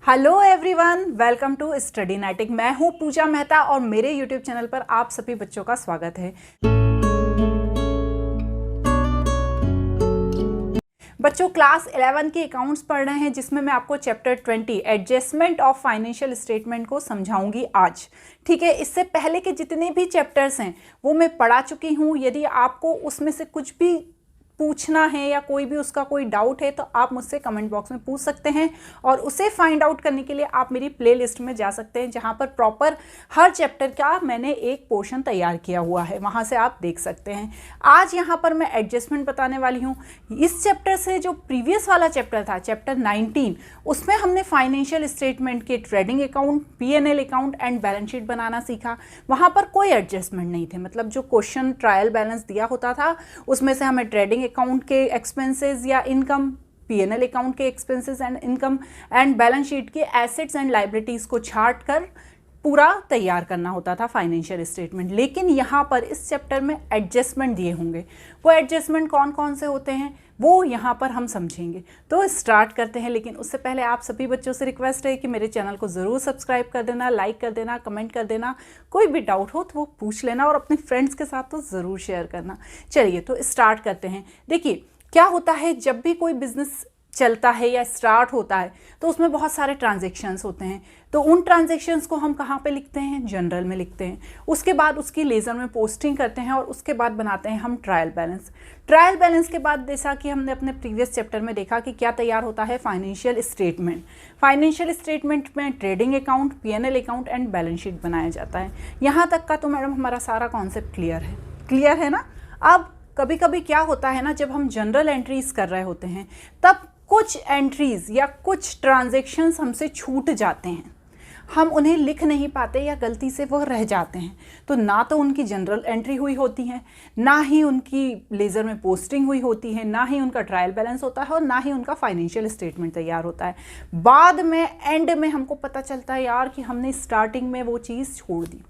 Hello everyone, welcome to स्टडीनैटिक। मैं हूं पूजा मेहता और मेरे यूट्यूब चैनल पर आप सभी बच्चों का स्वागत है। बच्चों, क्लास 11 के अकाउंट्स पढ़ रहे हैं जिसमें मैं आपको chapter 20 adjustment of financial statement को समझाऊंगी आज। ठीक है, इससे पहले के जितने भी चैप्टर्स हैं वो मैं पढ़ा चुकी हूँ। यदि आपको उसमें से कुछ भी पूछना है या कोई भी उसका कोई डाउट है तो आप मुझसे कमेंट बॉक्स में पूछ सकते हैं और उसे फाइंड आउट करने के लिए आप मेरी प्लेलिस्ट में जा सकते हैं जहां पर प्रॉपर हर चैप्टर का मैंने एक पोर्शन तैयार किया हुआ है, वहां से आप देख सकते हैं। आज यहां पर मैं एडजस्टमेंट बताने वाली हूं। इस चैप्टर से जो प्रीवियस वाला चैप्टर था, चैप्टर 19, उसमें हमने फाइनेंशियल स्टेटमेंट के trading account, P&L account and balance sheet बनाना सीखा। वहां पर कोई एडजस्टमेंट नहीं थे, मतलब जो क्वेश्चन ट्रायल बैलेंस दिया होता था उसमें से हमें ट्रेडिंग अकाउंट के एक्सपेंसेस या इनकम, P&L अकाउंट के expenses and income and balance sheet के एसेट्स एंड लाइबिलिटीज को छांट कर पूरा तैयार करना होता था फाइनेंशियल स्टेटमेंट। लेकिन यहाँ पर इस चैप्टर में एडजस्टमेंट दिए होंगे। वो एडजस्टमेंट कौन कौन से होते हैं वो यहाँ पर हम समझेंगे। तो स्टार्ट करते हैं, लेकिन उससे पहले आप सभी बच्चों से रिक्वेस्ट है कि मेरे चैनल को ज़रूर सब्सक्राइब कर देना, लाइक कर देना, कमेंट कर देना। कोई भी डाउट हो तो वो पूछ लेना और अपने फ्रेंड्स के साथ तो ज़रूर शेयर करना। चलिए तो स्टार्ट करते हैं। देखिए क्या होता है, जब भी कोई बिजनेस चलता है या स्टार्ट होता है तो उसमें बहुत सारे ट्रांजेक्शन्स होते हैं। तो उन ट्रांजेक्शन्स को हम कहाँ पे लिखते हैं? जनरल में लिखते हैं। उसके बाद उसकी लेज़र में पोस्टिंग करते हैं और उसके बाद बनाते हैं हम ट्रायल बैलेंस। ट्रायल बैलेंस के बाद जैसा कि हमने अपने प्रीवियस चैप्टर में देखा कि क्या तैयार होता है? Financial statement. फाइनेंशियल स्टेटमेंट में trading account, P&L account and balance sheet बनाया जाता है। यहाँ तक का तो मैडम हमारा सारा कॉन्सेप्ट क्लियर है ना? अब कभी कभी क्या होता है ना, जब हम जनरल एंट्रीज कर रहे होते हैं तब कुछ एंट्रीज या कुछ ट्रांजैक्शंस हमसे छूट जाते हैं, हम उन्हें लिख नहीं पाते या गलती से वो रह जाते हैं। तो ना तो उनकी जनरल एंट्री हुई होती है, ना ही उनकी लेज़र में पोस्टिंग हुई होती है, ना ही उनका ट्रायल बैलेंस होता है और ना ही उनका फाइनेंशियल स्टेटमेंट तैयार होता है। बाद में एंड में हमको पता चलता है यार कि हमने स्टार्टिंग में वो चीज़ छोड़ दी।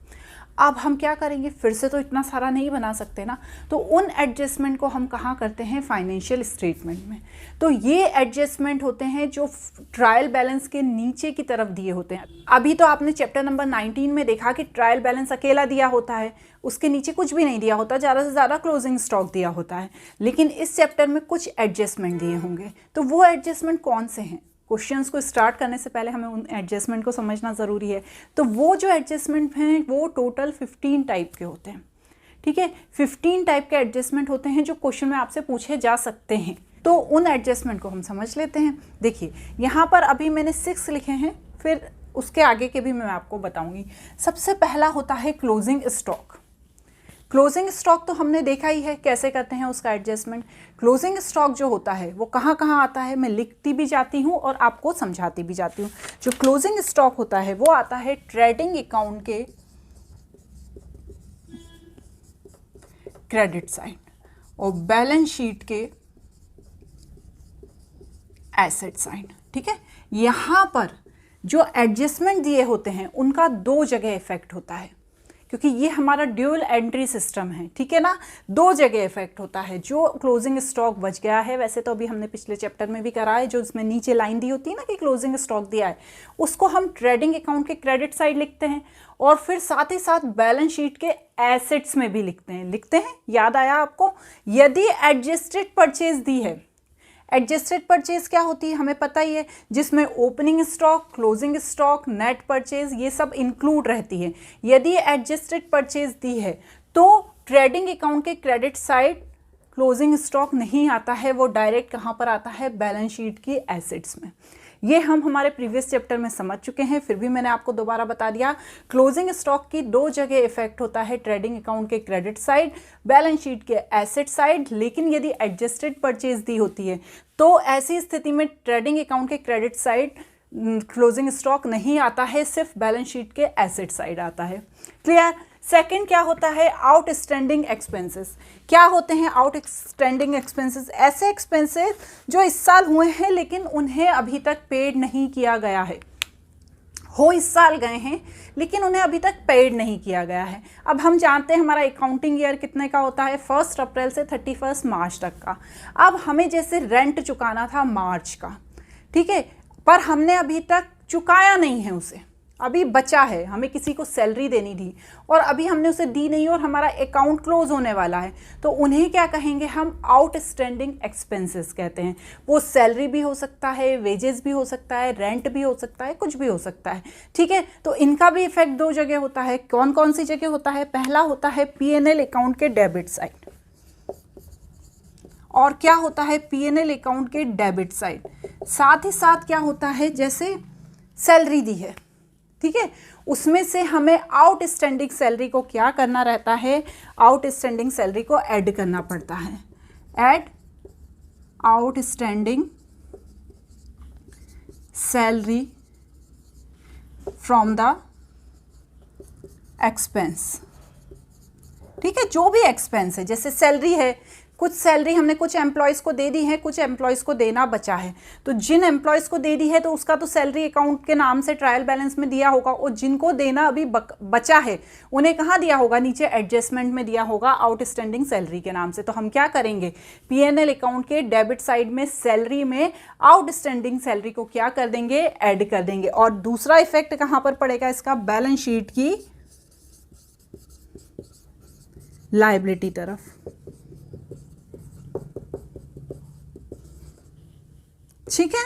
अब हम क्या करेंगे? फिर से तो इतना सारा नहीं बना सकते ना। तो उन एडजस्टमेंट को हम कहाँ करते हैं? फाइनेंशियल स्टेटमेंट में। तो ये एडजस्टमेंट होते हैं जो ट्रायल बैलेंस के नीचे की तरफ दिए होते हैं। अभी तो आपने चैप्टर नंबर 19 में देखा कि ट्रायल बैलेंस अकेला दिया होता है, उसके नीचे कुछ भी नहीं दिया होता, ज़्यादा से ज़्यादा क्लोजिंग स्टॉक दिया होता है। लेकिन इस चैप्टर में कुछ एडजस्टमेंट दिए होंगे। तो वो एडजस्टमेंट कौन से हैं? क्वेश्चंस को स्टार्ट करने से पहले हमें उन एडजस्टमेंट को समझना ज़रूरी है। तो वो जो एडजस्टमेंट हैं वो टोटल 15 टाइप के होते हैं। ठीक है, 15 टाइप के एडजस्टमेंट होते हैं जो क्वेश्चन में आपसे पूछे जा सकते हैं। तो उन एडजस्टमेंट को हम समझ लेते हैं। देखिए यहाँ पर अभी मैंने 6 लिखे हैं, फिर उसके आगे के भी मैं आपको बताऊँगी। सबसे पहला होता है क्लोजिंग स्टॉक। क्लोजिंग स्टॉक तो हमने देखा ही है कैसे करते हैं उसका एडजस्टमेंट। क्लोजिंग स्टॉक जो होता है वो कहाँ कहाँ आता है, मैं लिखती भी जाती हूँ और आपको समझाती भी जाती हूँ। जो क्लोजिंग स्टॉक होता है वो आता है ट्रेडिंग अकाउंट के क्रेडिट साइड और बैलेंस शीट के एसेट साइड। ठीक है, यहाँ पर जो एडजस्टमेंट दिए होते हैं उनका 2 जगह इफेक्ट होता है, क्योंकि ये हमारा ड्यूअल एंट्री सिस्टम है। ठीक है ना, 2 जगह इफेक्ट होता है। जो क्लोजिंग स्टॉक बच गया है, वैसे तो अभी हमने पिछले चैप्टर में भी करा है, जो इसमें नीचे लाइन दी होती है ना कि क्लोजिंग स्टॉक दिया है, उसको हम ट्रेडिंग अकाउंट के क्रेडिट साइड लिखते हैं और फिर साथ ही साथ बैलेंस शीट के एसेट्स में भी लिखते हैं। याद आया आपको? यदि एडजस्टेड परचेज दी है, एडजस्टेड परचेज क्या होती है हमें पता ही है, जिसमें opening stock, closing stock, net purchase ये सब इंक्लूड रहती है। यदि एडजस्टेड परचेज दी है तो ट्रेडिंग अकाउंट के क्रेडिट साइड क्लोजिंग स्टॉक नहीं आता है, वो डायरेक्ट कहाँ पर आता है? बैलेंस शीट की एसेट्स में। ये हम हमारे प्रीवियस चैप्टर में समझ चुके हैं, फिर भी मैंने आपको दोबारा बता दिया। क्लोजिंग स्टॉक की 2 जगह इफेक्ट होता है, ट्रेडिंग अकाउंट के क्रेडिट साइड, बैलेंस शीट के एसेट साइड। लेकिन यदि एडजस्टेड परचेज दी होती है तो ऐसी स्थिति में ट्रेडिंग अकाउंट के क्रेडिट साइड क्लोजिंग स्टॉक नहीं आता है, सिर्फ बैलेंस शीट के एसेट साइड आता है। क्लियर? सेकंड क्या होता है? Outstanding expenses. क्या होते हैं आउटस्टैंडिंग एक्सपेंसेस? ऐसे एक्सपेंसेस जो इस साल हुए हैं लेकिन उन्हें अभी तक पेड नहीं किया गया है। हो इस साल गए हैं लेकिन उन्हें अभी तक पेड नहीं किया गया है। अब हम जानते हैं हमारा अकाउंटिंग ईयर कितने का होता है? 1 अप्रैल से 31 मार्च तक का। अब हमें जैसे रेंट चुकाना था मार्च का, ठीक है, पर हमने अभी तक चुकाया नहीं है उसे, अभी बचा है, हमें किसी को सैलरी देनी थी और अभी हमने उसे दी नहीं और हमारा अकाउंट क्लोज होने वाला है, तो उन्हें क्या कहेंगे हम, आउटस्टैंडिंग एक्सपेंसेस कहते हैं। वो सैलरी भी हो सकता है, वेजेस भी हो सकता है, रेंट भी हो सकता है, कुछ भी हो सकता है, ठीक है। तो इनका भी इफेक्ट दो जगह होता है। कौन कौन सी जगह होता है? पहला होता है P&L अकाउंट के डेबिट साइड, और क्या होता है P&L अकाउंट के डेबिट साइड। साथ ही साथ क्या होता है, जैसे सैलरी दी है, ठीक है, उसमें से हमें आउटस्टैंडिंग सैलरी को क्या करना रहता है, आउटस्टैंडिंग सैलरी को ऐड करना पड़ता है। Add outstanding salary from the expense, ठीक है। जो भी एक्सपेंस है, जैसे सैलरी है, कुछ सैलरी हमने कुछ एम्प्लॉयज़ को दे दी है, कुछ एम्प्लॉयज़ को देना बचा है, तो जिन एम्प्लॉयज़ को दे दी है तो उसका तो सैलरी अकाउंट के नाम से ट्रायल बैलेंस में दिया होगा, और जिनको देना अभी बचा है उन्हें कहाँ दिया होगा, नीचे एडजस्टमेंट में दिया होगा आउटस्टैंडिंग सैलरी के नाम से। तो हम क्या करेंगे, P&L अकाउंट के डेबिट साइड में सैलरी में आउटस्टैंडिंग सैलरी को क्या कर देंगे, ऐड कर देंगे। और दूसरा इफेक्ट कहाँ पर पड़ेगा इसका, बैलेंस शीट की लायबिलिटी तरफ। ठीक है,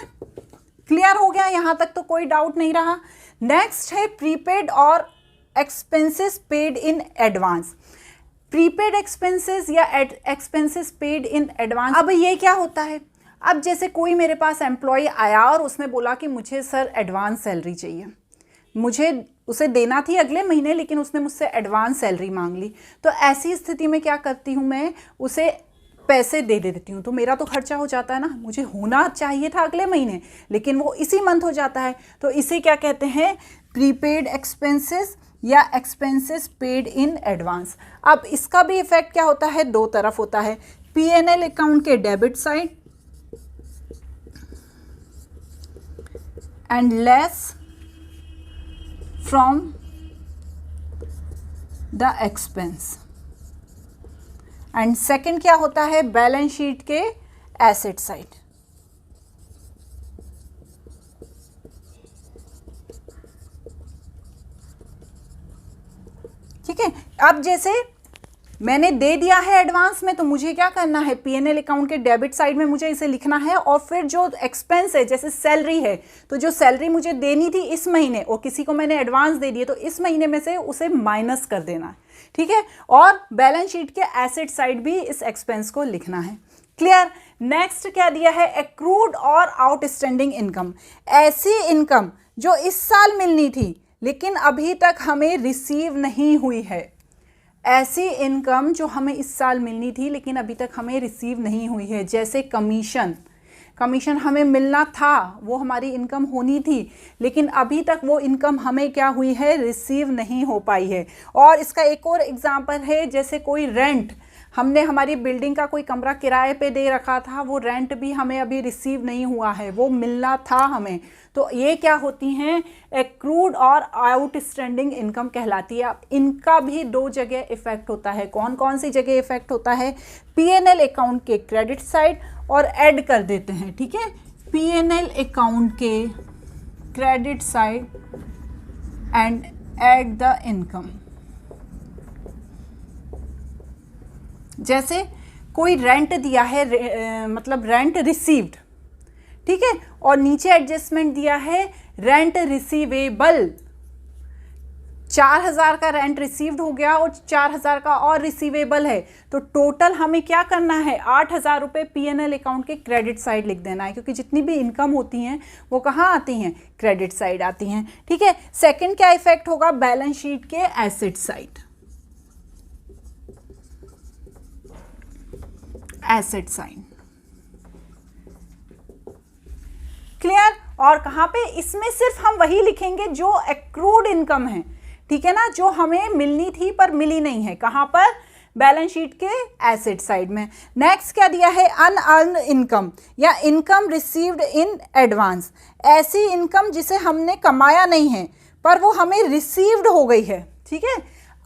क्लियर हो गया, यहां तक तो कोई डाउट नहीं रहा। नेक्स्ट है प्रीपेड और expenses paid in advance. Prepaid expenses या एक्सपेंसेस पेड इन एडवांस, अब ये क्या होता है, अब जैसे कोई मेरे पास एम्प्लॉय आया और उसने बोला कि मुझे सर एडवांस सैलरी चाहिए, मुझे उसे देना थी अगले महीने लेकिन उसने मुझसे एडवांस सैलरी मांग ली, तो ऐसी स्थिति में क्या करती हूँ, मैं उसे पैसे दे देती हूँ, तो मेरा तो खर्चा हो जाता है ना, मुझे होना चाहिए था अगले महीने लेकिन वो इसी मंथ हो जाता है, तो इसे क्या कहते हैं, प्रीपेड एक्सपेंसेस या एक्सपेंसेस पेड इन एडवांस। अब इसका भी इफेक्ट क्या होता है, दो तरफ होता है, P&L अकाउंट के debit side and less from the expense, and second क्या होता है, बैलेंस शीट के एसेट साइड। ठीक है, अब जैसे मैंने दे दिया है एडवांस में, तो मुझे क्या करना है, P&L अकाउंट के डेबिट साइड में मुझे इसे लिखना है, और फिर जो एक्सपेंस है जैसे सैलरी है, तो जो सैलरी मुझे देनी थी इस महीने और किसी को मैंने एडवांस दे दिए, तो इस महीने में से उसे माइनस कर देना है, ठीक है। और बैलेंस शीट के एसेट साइड भी इस एक्सपेंस को लिखना है। क्लियर। नेक्स्ट क्या दिया है, एक्रूड और आउटस्टैंडिंग इनकम, ऐसी इनकम जो इस साल मिलनी थी लेकिन अभी तक हमें रिसीव नहीं हुई है, ऐसी इनकम जो हमें इस साल मिलनी थी लेकिन अभी तक हमें रिसीव नहीं हुई है, जैसे कमीशन हमें मिलना था, वो हमारी इनकम होनी थी लेकिन अभी तक वो इनकम हमें क्या हुई है, रिसीव नहीं हो पाई है। और इसका एक और एग्जांपल है, जैसे कोई रेंट, हमने हमारी बिल्डिंग का कोई कमरा किराए पे दे रखा था, वो रेंट भी हमें अभी रिसीव नहीं हुआ है, वो मिलना था हमें, तो ये क्या होती हैं, एक्रूड और आउटस्टैंडिंग इनकम कहलाती है। इनका भी दो जगह इफेक्ट होता है, कौन कौन सी जगह इफेक्ट होता है, P&L अकाउंट के क्रेडिट साइड, और ऐड कर देते हैं, ठीक है, P&L अकाउंट के credit side and add the income. जैसे कोई रेंट दिया है, मतलब रेंट रिसीव्ड, ठीक है, और नीचे एडजस्टमेंट दिया है रेंट रिसीवेबल, 4000 का रेंट रिसीव्ड हो गया और 4000 का और रिसीवेबल है, तो टोटल हमें क्या करना है, 8000 रुपये P&L अकाउंट के क्रेडिट साइड लिख देना है, क्योंकि जितनी भी इनकम होती हैं वो कहाँ आती हैं, क्रेडिट साइड आती हैं, ठीक है। सेकंड क्या इफेक्ट होगा, बैलेंस शीट के asset side, asset side. Clear. और कहां पे, इसमें सिर्फ हम वही लिखेंगे जो एक्रूड इनकम है, ठीक है ना, जो हमें मिलनी थी पर मिली नहीं है, कहां पर, बैलेंस शीट के एसेट साइड में। नेक्स्ट क्या दिया है, अनअर्न्ड इनकम या इनकम रिसीव्ड इन एडवांस, ऐसी इनकम जिसे हमने कमाया नहीं है पर वो हमें रिसीव्ड हो गई है, ठीक है,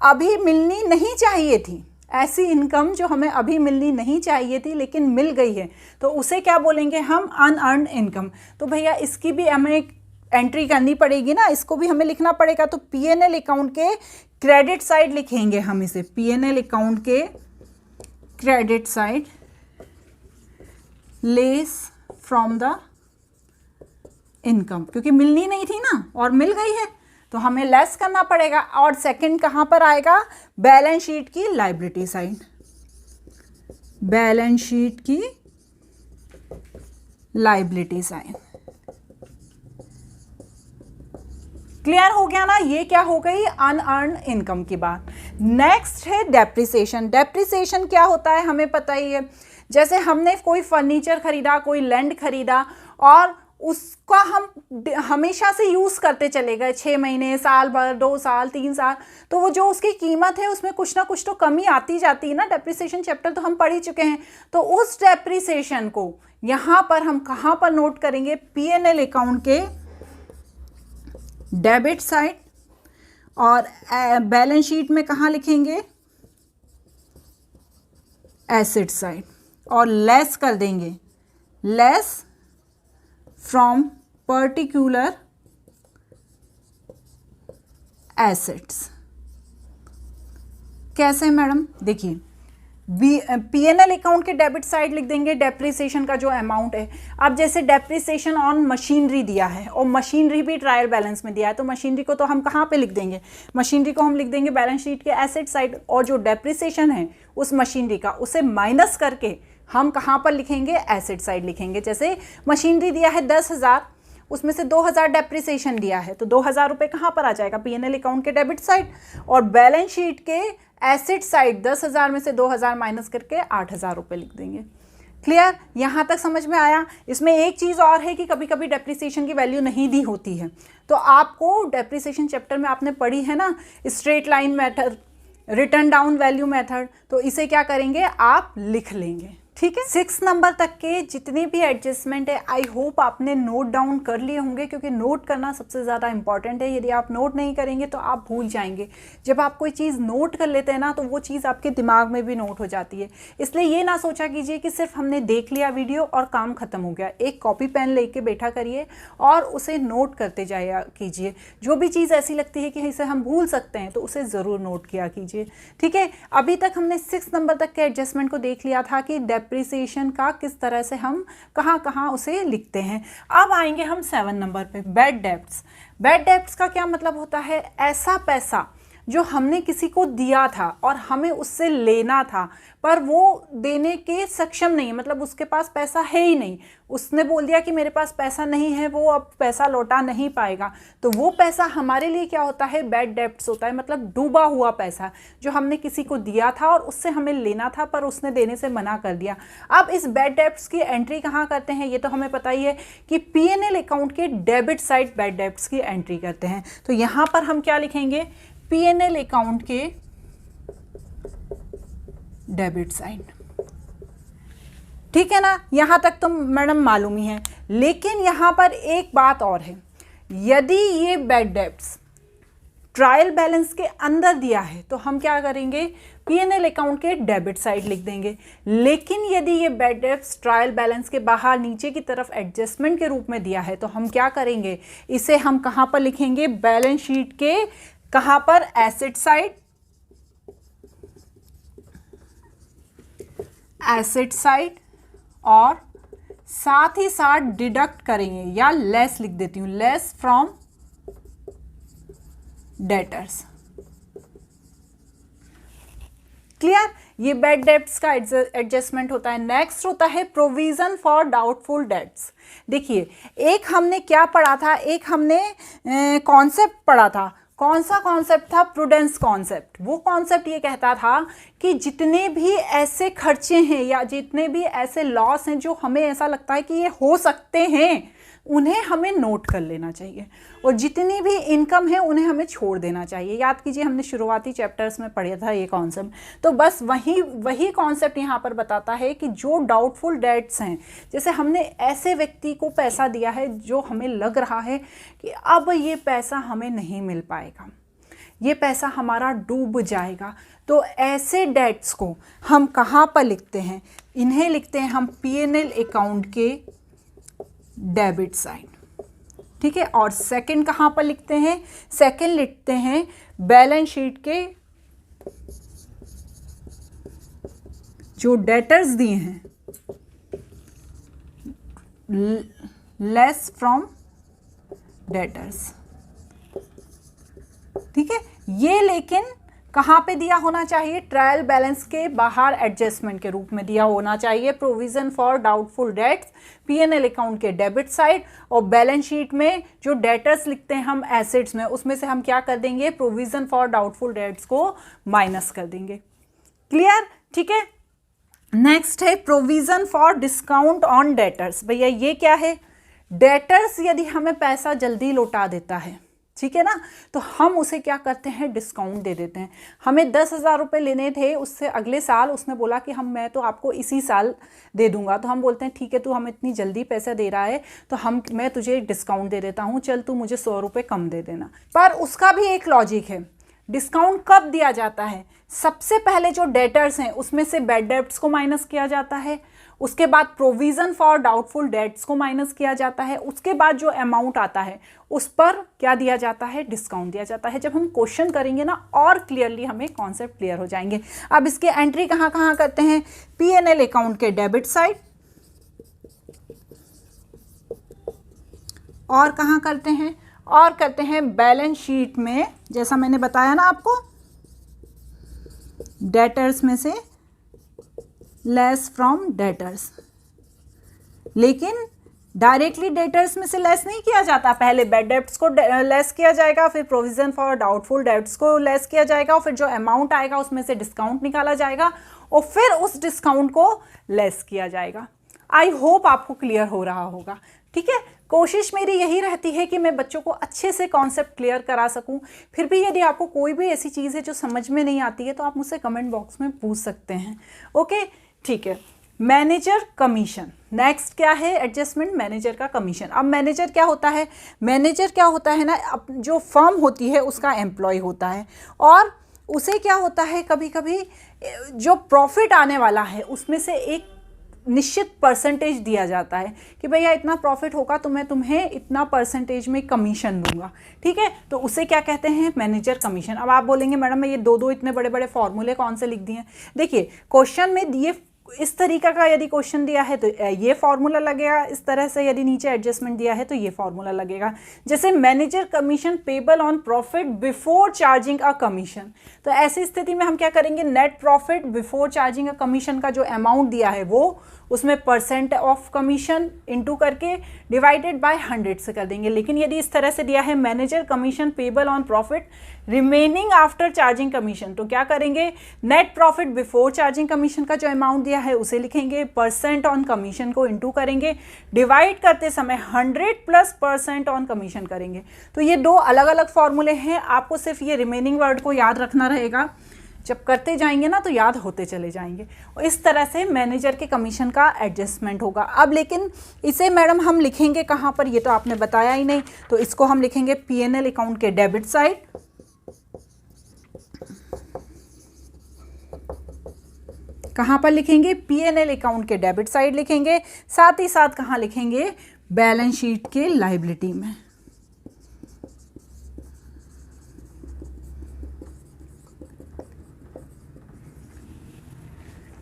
अभी मिलनी नहीं चाहिए थी, ऐसी इनकम जो हमें अभी मिलनी नहीं चाहिए थी लेकिन मिल गई है, तो उसे क्या बोलेंगे हम, अनअर्न्ड इनकम। तो भैया इसकी भी हमें एंट्री करनी पड़ेगी ना, इसको भी हमें लिखना पड़ेगा। तो P&L अकाउंट के क्रेडिट साइड लिखेंगे हम इसे, P&L अकाउंट के credit side lace from the income, क्योंकि मिलनी नहीं थी ना और मिल गई है तो हमें लेस करना पड़ेगा। और सेकंड कहाँ पर आएगा, बैलेंस शीट की लायबिलिटी साइड, बैलेंस शीट की लायबिलिटी साइड। क्लियर हो गया ना, ये क्या हो गई, अनअर्न इनकम की बात। नेक्स्ट है डेप्रिसिएशन। डेप्रिसिएशन क्या होता है हमें पता ही है, जैसे हमने कोई फर्नीचर खरीदा, कोई लैंड खरीदा और उसका हम हमेशा से यूज़ करते चले गए, 6 महीने, साल भर, 2 साल, 3 साल, तो वो जो उसकी कीमत है उसमें कुछ ना कुछ तो कमी आती जाती है ना। डेप्रिसिएशन चैप्टर तो हम पढ़ ही चुके हैं। तो उस डेप्रिसिएशन को यहाँ पर हम कहाँ पर नोट करेंगे, P&L अकाउंट के डेबिट साइड, और बैलेंस शीट में कहाँ लिखेंगे, एसेट साइड, और लेस कर देंगे, लेस फ्रॉम पर्टिकुलर एसेट्स। कैसे मैडम, देखिए P&L अकाउंट के डेबिट साइड लिख देंगे डेप्रिसिएशन का जो अमाउंट है। अब जैसे डेप्रिसिएशन ऑन मशीनरी दिया है और मशीनरी भी ट्रायल बैलेंस में दिया है, तो मशीनरी को तो हम कहाँ पे लिख देंगे, मशीनरी को हम लिख देंगे बैलेंस शीट के एसेट साइड, और जो डेप्रिसिएशन है उस मशीनरी का उसे माइनस करके हम कहाँ पर लिखेंगे, एसेट साइड लिखेंगे। जैसे मशीनरी दिया है 10,000, उसमें से 2,000 डेप्रिसिएशन दिया है, तो 2,000 रुपये कहाँ पर आ जाएगा, P&L अकाउंट के डेबिट साइड, और बैलेंस शीट के एसेट साइड 10,000 में से 2,000 माइनस करके 8,000 रुपये लिख देंगे। क्लियर, यहाँ तक समझ में आया। इसमें एक चीज़ और है कि कभी कभी डेप्रिसिएशन की वैल्यू नहीं दी होती है, तो आपको डेप्रिसिएशन चैप्टर में आपने पढ़ी है ना straight line method, return down value method, तो इसे क्या करेंगे, आप लिख लेंगे। ठीक है, 6 नंबर तक के जितने भी एडजस्टमेंट है आई होप आपने नोट डाउन कर लिए होंगे, क्योंकि नोट करना सबसे ज़्यादा इंपॉर्टेंट है। यदि आप नोट नहीं करेंगे तो आप भूल जाएंगे। जब आप कोई चीज़ नोट कर लेते हैं ना तो वो चीज़ आपके दिमाग में भी नोट हो जाती है। इसलिए ये ना सोचा कीजिए कि सिर्फ हमने देख लिया वीडियो और काम खत्म हो गया। एक कॉपी पेन लेके बैठा करिए और उसे नोट करते जाया कीजिए। जो भी चीज़ ऐसी लगती है कि इसे हम भूल सकते हैं तो उसे ज़रूर नोट किया कीजिए। ठीक है, अभी तक हमने 6 नंबर तक के एडजस्टमेंट को देख लिया था कि डेप्रिसिएशन का किस तरह से हम कहाँ कहाँ उसे लिखते हैं। अब आएंगे हम 7 नंबर पे, बैड डेब्ट्स। बैड डेब्ट्स का क्या मतलब होता है, ऐसा पैसा जो हमने किसी को दिया था और हमें उससे लेना था पर वो देने के सक्षम नहीं है, मतलब उसके पास पैसा है ही नहीं, उसने बोल दिया कि मेरे पास पैसा नहीं है, वो अब पैसा लौटा नहीं पाएगा, तो वो पैसा हमारे लिए क्या होता है, बैड डेब्ट्स होता है। मतलब डूबा हुआ पैसा जो हमने किसी को दिया था और उससे हमें लेना था पर उसने देने से मना कर दिया। अब इस बैड डेब्ट्स की एंट्री कहाँ करते हैं, ये तो हमें पता ही है कि P&L अकाउंट के डेबिट साइड बैड डेब्ट्स की एंट्री करते हैं। तो यहाँ पर हम क्या लिखेंगे, P&L अकाउंट के डेबिट साइड। ठीक है ना, यहां तक तो मैडम मालूम ही है, लेकिन यहां पर एक बात और है, यदि ये बैड डेब्ट्स ट्रायल बैलेंस के अंदर दिया है तो हम क्या करेंगे, P&L अकाउंट के डेबिट साइड लिख देंगे। लेकिन यदि ये बैड डेब्ट्स ट्रायल बैलेंस के बाहर नीचे की तरफ एडजस्टमेंट के रूप में दिया है तो हम क्या करेंगे, इसे हम कहां पर लिखेंगे, बैलेंस शीट के कहां पर, एसेट साइड, एसेट साइड, और साथ ही साथ डिडक्ट करेंगे या लेस लिख देती हूं, लेस फ्रॉम डेटर्स। क्लियर, ये बैड डेब्ट्स का एडजस्टमेंट होता है। नेक्स्ट होता है प्रोविजन फॉर डाउटफुल डेट्स। देखिए, एक हमने क्या पढ़ा था, एक हमने कॉन्सेप्ट पढ़ा था। कौन सा कॉन्सेप्ट था, प्रूडेंस कॉन्सेप्ट। वो कॉन्सेप्ट ये कहता था कि जितने भी ऐसे खर्चे हैं या जितने भी ऐसे लॉस हैं जो हमें ऐसा लगता है कि ये हो सकते हैं, उन्हें हमें नोट कर लेना चाहिए, और जितनी भी इनकम है उन्हें हमें छोड़ देना चाहिए। याद कीजिए, हमने शुरुआती चैप्टर्स में पढ़ा था ये कॉन्सेप्ट। तो बस वही कॉन्सेप्ट यहाँ पर बताता है कि जो डाउटफुल डेट्स हैं, जैसे हमने ऐसे व्यक्ति को पैसा दिया है जो हमें लग रहा है कि अब ये पैसा हमें नहीं मिल पाएगा, ये पैसा हमारा डूब जाएगा, तो ऐसे डेट्स को हम कहाँ पर लिखते हैं, इन्हें लिखते हैं हम P&L अकाउंट के डेबिट साइड। ठीक है। और सेकंड कहाँ पर लिखते हैं, सेकंड लिखते हैं बैलेंस शीट के जो डेटर्स दिए हैं लेस फ्रॉम डेटर्स, ठीक है। ये लेकिन कहाँ पे दिया होना चाहिए, ट्रायल बैलेंस के बाहर एडजस्टमेंट के रूप में दिया होना चाहिए। Provision for doubtful debts P&L account के डेबिट साइड, और बैलेंस शीट में जो डेटर्स लिखते हैं हम एसेट्स में, उसमें से हम क्या कर देंगे, प्रोविजन फॉर डाउटफुल डेट्स को माइनस कर देंगे। क्लियर, ठीक है। नेक्स्ट है provision for discount on debtors. भैया ये क्या है, डेटर्स यदि हमें पैसा जल्दी लौटा देता है, ठीक है ना, तो हम उसे क्या करते हैं, डिस्काउंट दे देते हैं। हमें 10,000 रुपये लेने थे उससे अगले साल, उसने बोला कि मैं तो आपको इसी साल दे दूंगा, तो हम बोलते हैं ठीक है, तू हमें इतनी जल्दी पैसा दे रहा है तो मैं तुझे डिस्काउंट दे देता हूँ, चल तू मुझे 100 रुपये कम दे देना। पर उसका भी एक लॉजिक है। डिस्काउंट कब दिया जाता है, सबसे पहले जो डेटर्स हैं उसमें से बैड डेब्ट्स को माइनस किया जाता है, उसके बाद प्रोविजन फॉर डाउटफुल डेट्स को माइनस किया जाता है, उसके बाद जो अमाउंट आता है उस पर क्या दिया जाता है, डिस्काउंट दिया जाता है। जब हम क्वेश्चन करेंगे ना और क्लियरली हमें कॉन्सेप्ट क्लियर हो जाएंगे। अब इसके एंट्री कहाँ कहाँ करते हैं, P&L अकाउंट के डेबिट साइड, और कहाँ करते हैं, और करते हैं बैलेंस शीट में, जैसा मैंने बताया ना आपको, डेटर्स में से लेस फ्रॉम डेटर्स। लेकिन डायरेक्टली डेटर्स में से लेस नहीं किया जाता, पहले बैड डेब्ट्स को लेस किया जाएगा, फिर प्रोविजन फॉर डाउटफुल डेब्ट्स को लेस किया जाएगा, और फिर जो अमाउंट आएगा उसमें से डिस्काउंट निकाला जाएगा, और फिर उस डिस्काउंट को लेस किया जाएगा। आई होप आपको क्लियर हो रहा होगा, ठीक है। कोशिश मेरी यही रहती है कि मैं बच्चों को अच्छे से कॉन्सेप्ट क्लियर करा सकूं। फिर भी यदि आपको कोई भी ऐसी चीज़ है जो समझ में नहीं आती है तो आप मुझसे कमेंट बॉक्स में पूछ सकते हैं, ओके, ठीक है। मैनेजर कमीशन, नेक्स्ट क्या है, एडजस्टमेंट मैनेजर का कमीशन। अब मैनेजर क्या होता है, मैनेजर क्या होता है ना, जो फर्म होती है उसका एम्प्लॉय होता है, और उसे क्या होता है, कभी कभी जो प्रॉफिट आने वाला है उसमें से एक निश्चित परसेंटेज दिया जाता है कि भैया इतना प्रॉफिट होगा तो मैं तुम्हें इतना परसेंटेज में कमीशन दूंगा, ठीक है। तो उसे क्या कहते हैं, मैनेजर कमीशन। अब आप बोलेंगे मैडम मैं ये दो इतने बड़े बड़े फॉर्मूले कौन से लिख दिए। देखिए क्वेश्चन में दिए इस तरीका का यदि क्वेश्चन दिया है तो ये फॉर्मूला लगेगा, इस तरह से यदि नीचे एडजस्टमेंट दिया है तो ये फॉर्मूला लगेगा। जैसे manager commission payable on profit before charging a commission, तो ऐसी स्थिति में हम क्या करेंगे, net profit before charging a commission का जो अमाउंट दिया है वो उसमें परसेंट ऑफ कमीशन इनटू करके डिवाइडेड बाय 100 से कर देंगे। लेकिन यदि इस तरह से दिया है manager commission payable on profit remaining after charging commission, तो क्या करेंगे, net profit before charging commission का जो अमाउंट दिया है उसे लिखेंगे, परसेंट ऑन कमीशन को इनटू करेंगे, डिवाइड करते समय 100 प्लस परसेंट ऑन कमीशन करेंगे। तो ये दो अलग अलग फॉर्मूले हैं, आपको सिर्फ ये रिमेनिंग वर्ड को याद रखना रहेगा, जब करते जाएंगे ना तो याद होते चले जाएंगे। और इस तरह से मैनेजर के कमीशन का एडजस्टमेंट होगा। अब लेकिन इसे मैडम हम लिखेंगे कहाँ पर, ये तो आपने बताया ही नहीं, तो इसको हम लिखेंगे P&L अकाउंट के डेबिट साइड, कहाँ पर लिखेंगे, P&L अकाउंट के डेबिट साइड लिखेंगे, साथ ही साथ कहाँ लिखेंगे, बैलेंस शीट के लायबिलिटी में।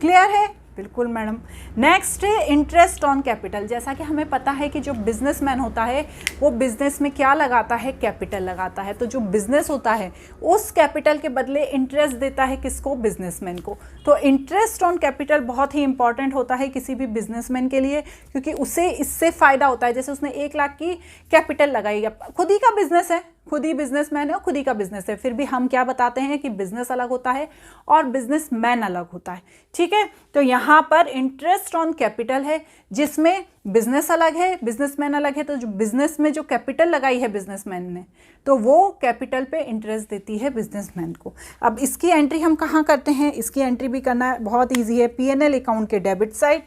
क्लियर है, बिल्कुल मैडम। नेक्स्ट है इंटरेस्ट ऑन कैपिटल। जैसा कि हमें पता है कि जो बिजनेसमैन होता है वो बिजनेस में क्या लगाता है, कैपिटल लगाता है। तो जो बिजनेस होता है उस कैपिटल के बदले इंटरेस्ट देता है किसको, बिजनेसमैन को। तो इंटरेस्ट ऑन कैपिटल बहुत ही इंपॉर्टेंट होता है किसी भी बिजनेसमैन के लिए, क्योंकि उसे इससे फ़ायदा होता है। जैसे उसने 1 लाख की कैपिटल लगाई, खुद ही का बिजनेस है, खुद ही बिजनेसमैन है और खुद ही का बिजनेस है, फिर भी हम क्या बताते हैं कि बिजनेस अलग होता है और बिजनेसमैन अलग होता है, ठीक है। तो यहाँ पर इंटरेस्ट ऑन कैपिटल है जिसमें बिजनेस अलग है, बिजनेसमैन अलग है। तो जो बिजनेस में जो कैपिटल लगाई है बिजनेसमैन ने, तो वो कैपिटल पे इंटरेस्ट देती है बिजनेसमैन को। अब इसकी एंट्री हम कहाँ करते हैं, इसकी एंट्री भी करना बहुत ईजी है, P&L अकाउंट के डेबिट साइड,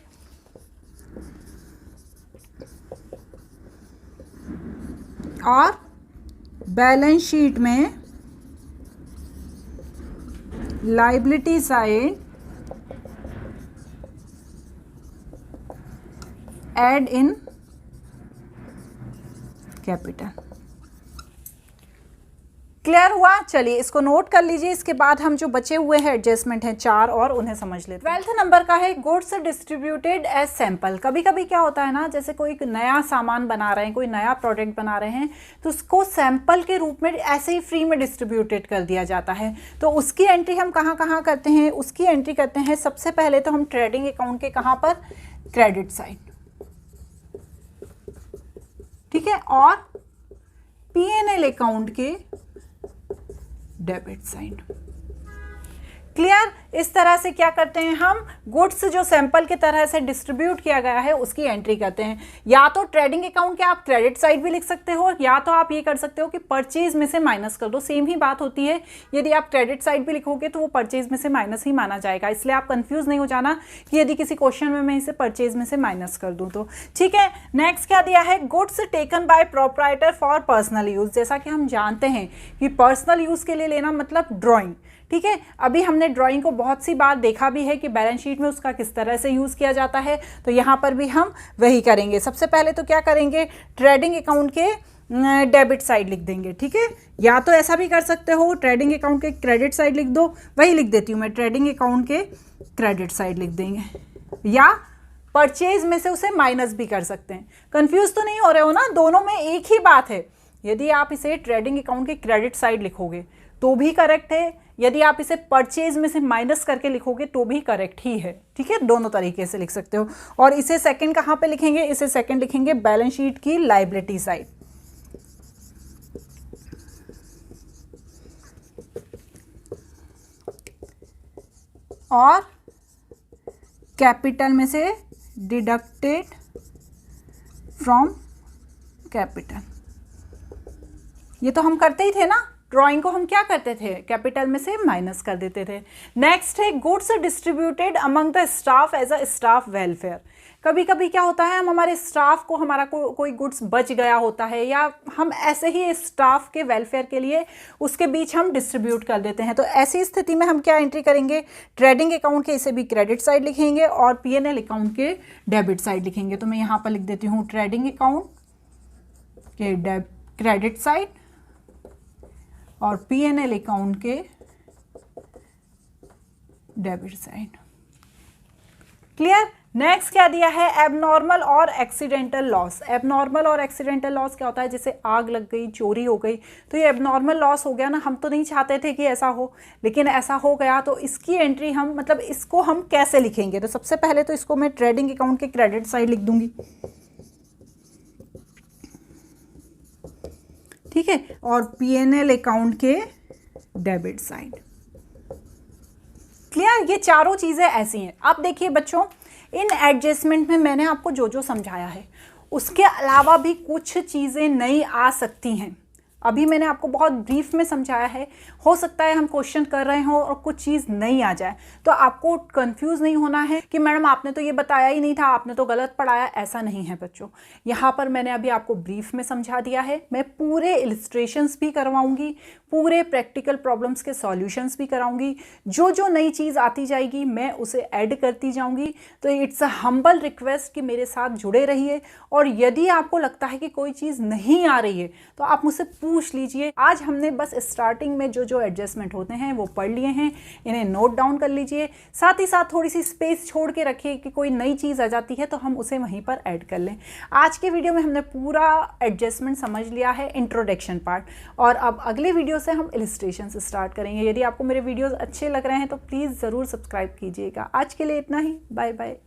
और बैलेंस शीट में liability side add in capital. Clear हुआ? चलिए इसको नोट कर लीजिए। इसके बाद हम जो बचे हुए हैं एडजस्टमेंट हैं 4 और उन्हें समझ लेते हैं। 12th नंबर का है गुड्स डिस्ट्रीब्यूटेड एज सैंपल। कभी कभी क्या होता है ना, जैसे कोई नया सामान बना रहे हैं, कोई नया प्रोडक्ट बना रहे हैं, तो उसको सैंपल के रूप में ऐसे ही फ्री में डिस्ट्रीब्यूटेड कर दिया जाता है। तो उसकी एंट्री हम कहाँ कहाँ करते हैं? उसकी एंट्री करते हैं सबसे पहले तो हम ट्रेडिंग अकाउंट के कहाँ पर? क्रेडिट साइड, ठीक है, और P&L अकाउंट के डेबिट साइड। क्लियर? इस तरह से क्या करते हैं हम? गुड्स जो सैंपल की तरह से डिस्ट्रीब्यूट किया गया है उसकी एंट्री करते हैं। या तो ट्रेडिंग अकाउंट के आप क्रेडिट साइड भी लिख सकते हो, या तो आप ये कर सकते हो कि परचेज में से माइनस कर दो। सेम ही बात होती है। यदि आप क्रेडिट साइड भी लिखोगे तो वो परचेज में से माइनस ही माना जाएगा। इसलिए आप कंफ्यूज नहीं हो जाना कि यदि किसी क्वेश्चन में मैं इसे परचेज में से माइनस कर दूं तो। ठीक है, नेक्स्ट क्या दिया है? Goods taken by proprietor for personal use. जैसा कि हम जानते हैं कि पर्सनल यूज के लिए लेना मतलब ड्रॉइंग। ठीक है, अभी हमने ड्राइंग को बहुत सी बार देखा भी है कि बैलेंस शीट में उसका किस तरह से यूज़ किया जाता है, तो यहाँ पर भी हम वही करेंगे। सबसे पहले तो क्या करेंगे? ट्रेडिंग अकाउंट के डेबिट साइड लिख देंगे। ठीक है, या तो ऐसा भी कर सकते हो, ट्रेडिंग अकाउंट के क्रेडिट साइड लिख दो, वही लिख देती हूँ मैं, ट्रेडिंग अकाउंट के क्रेडिट साइड लिख देंगे, या परचेज में से उसे माइनस भी कर सकते हैं। कंफ्यूज तो नहीं हो रहे हो ना? दोनों में एक ही बात है। यदि आप इसे ट्रेडिंग अकाउंट के क्रेडिट साइड लिखोगे तो भी करेक्ट है, यदि आप इसे परचेज में से माइनस करके लिखोगे तो भी करेक्ट ही है। ठीक है, दोनों तरीके से लिख सकते हो। और इसे सेकंड कहाँ पे लिखेंगे? इसे सेकंड लिखेंगे बैलेंस शीट की लायबिलिटी साइड। और कैपिटल में से डिडक्टेड फ्रॉम कैपिटल। ये तो हम करते ही थे ना, ड्राइंग को हम क्या करते थे? कैपिटल में से माइनस कर देते थे। नेक्स्ट है goods distributed among the staff as a staff welfare. कभी कभी क्या होता है, हम हमारे स्टाफ को, हमारा कोई गुड्स बच गया होता है, या हम ऐसे ही स्टाफ के वेलफेयर के लिए उसके बीच हम डिस्ट्रीब्यूट कर देते हैं। तो ऐसी स्थिति में हम क्या एंट्री करेंगे? ट्रेडिंग अकाउंट के इसे भी क्रेडिट साइड लिखेंगे और P&L अकाउंट के डेबिट साइड लिखेंगे। तो मैं यहाँ पर लिख देती हूँ ट्रेडिंग अकाउंट के क्रेडिट साइड और P&L अकाउंट के डेबिट साइड। क्लियर? नेक्स्ट क्या दिया है? एबनॉर्मल और एक्सीडेंटल लॉस। एबनॉर्मल और एक्सीडेंटल लॉस क्या होता है? जैसे आग लग गई, चोरी हो गई, तो ये एबनॉर्मल लॉस हो गया ना। हम तो नहीं चाहते थे कि ऐसा हो, लेकिन ऐसा हो गया, तो इसकी एंट्री हम, मतलब इसको हम कैसे लिखेंगे? तो सबसे पहले तो इसको मैं ट्रेडिंग अकाउंट के क्रेडिट साइड लिख दूंगी। ठीक है, और P&L अकाउंट के डेबिट साइड। क्लियर? ये चारों चीज़ें ऐसी हैं। अब देखिए बच्चों, इन एडजस्टमेंट में मैंने आपको जो जो समझाया है उसके अलावा भी कुछ चीज़ें नई आ सकती हैं। अभी मैंने आपको बहुत ब्रीफ में समझाया है। हो सकता है हम क्वेश्चन कर रहे हो और कुछ चीज़ नहीं आ जाए, तो आपको कंफ्यूज नहीं होना है कि मैडम आपने तो ये बताया ही नहीं था, आपने तो गलत पढ़ाया। ऐसा नहीं है बच्चों, यहाँ पर मैंने अभी आपको ब्रीफ में समझा दिया है। मैं पूरे इलस्ट्रेशंस भी करवाऊंगी, पूरे प्रैक्टिकल प्रॉब्लम्स के सॉल्यूशंस भी कराऊंगी। जो जो नई चीज़ आती जाएगी मैं उसे ऐड करती जाऊंगी। तो इट्स अ हम्बल रिक्वेस्ट कि मेरे साथ जुड़े रहिए, और यदि आपको लगता है कि कोई चीज़ नहीं आ रही है तो आप मुझसे पूछ लीजिए। आज हमने बस स्टार्टिंग में जो जो एडजस्टमेंट होते हैं वो पढ़ लिए हैं, इन्हें नोट डाउन कर लीजिए। साथ ही साथ थोड़ी सी स्पेस छोड़ के रखिए कि कोई नई चीज़ आ जाती है तो हम उसे वहीं पर ऐड कर लें। आज के वीडियो में हमने पूरा एडजस्टमेंट समझ लिया है, इंट्रोडक्शन पार्ट, और अब अगले वीडियो से हम इलस्ट्रेशन से स्टार्ट करेंगे। यदि आपको मेरे वीडियोज़ अच्छे लग रहे हैं तो प्लीज़ ज़रूर सब्सक्राइब कीजिएगा। आज के लिए इतना ही, बाय बाय।